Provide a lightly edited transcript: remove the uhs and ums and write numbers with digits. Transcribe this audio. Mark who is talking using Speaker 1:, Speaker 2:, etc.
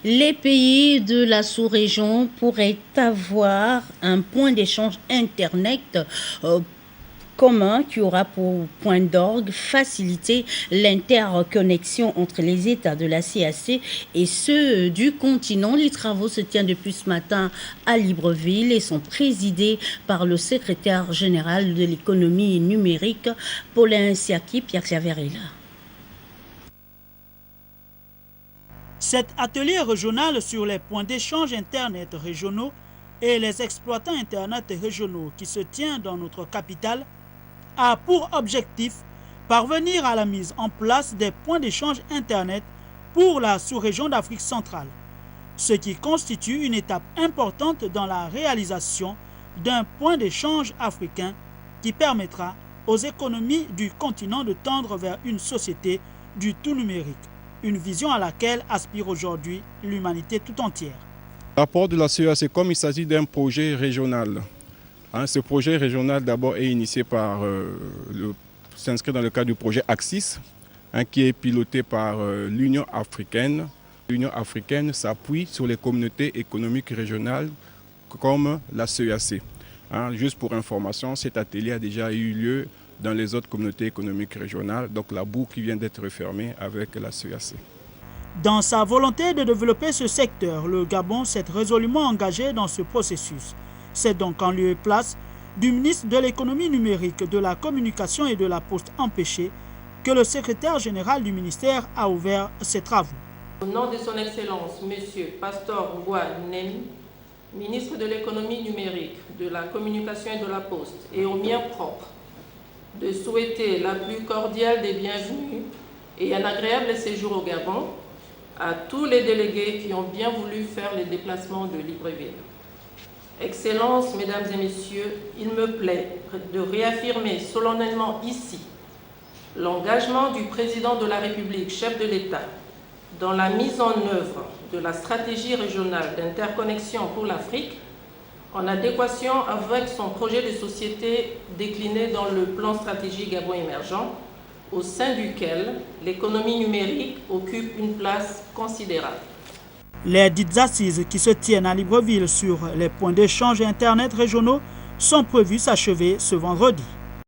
Speaker 1: Les pays de la sous-région pourraient avoir un point d'échange Internet commun qui aura pour point d'orgue faciliter l'interconnexion entre les États de la CAC et ceux du continent. Les travaux se tiennent depuis ce matin à Libreville et sont présidés par le secrétaire général de l'économie numérique, Paulin Siaki Pierre-Claverilla.
Speaker 2: Cet atelier régional sur les points d'échange Internet régionaux et les exploitants Internet régionaux qui se tient dans notre capitale a pour objectif parvenir à la mise en place des points d'échange Internet pour la sous-région d'Afrique centrale, ce qui constitue une étape importante dans la réalisation d'un point d'échange africain qui permettra aux économies du continent de tendre vers une société du tout numérique, une vision à laquelle aspire aujourd'hui l'humanité tout entière.
Speaker 3: Le rapport de la CEAC, comme il s'agit d'un projet régional, ce projet régional d'abord est initié par, s'inscrit dans le cadre du projet Axis, qui est piloté par l'Union africaine. L'Union africaine s'appuie sur les communautés économiques régionales comme la CEAC. Juste pour information, cet atelier a déjà eu lieu dans les autres communautés économiques régionales, donc la boucle vient d'être refermée avec la CEAC.
Speaker 2: Dans sa volonté de développer ce secteur, le Gabon s'est résolument engagé dans ce processus. C'est donc en lieu et place du ministre de l'économie numérique, de la communication et de la poste empêchée que le secrétaire général du ministère a ouvert ses travaux.
Speaker 4: Au nom de son Excellence, M. Pastor Ngwa Nen, ministre de l'économie numérique, de la communication et de la poste, et au mien propre, de souhaiter la plus cordiale des bienvenues et un agréable séjour au Gabon à tous les délégués qui ont bien voulu faire les déplacements de Libreville. Excellences, Mesdames et Messieurs, il me plaît de réaffirmer solennellement ici l'engagement du Président de la République, chef de l'État, dans la mise en œuvre de la stratégie régionale d'interconnexion pour l'Afrique, en adéquation avec son projet de société décliné dans le plan stratégique Gabon émergent, au sein duquel l'économie numérique occupe une place considérable.
Speaker 2: Les dites assises qui se tiennent à Libreville sur les points d'échange Internet régionaux sont prévues s'achever ce vendredi.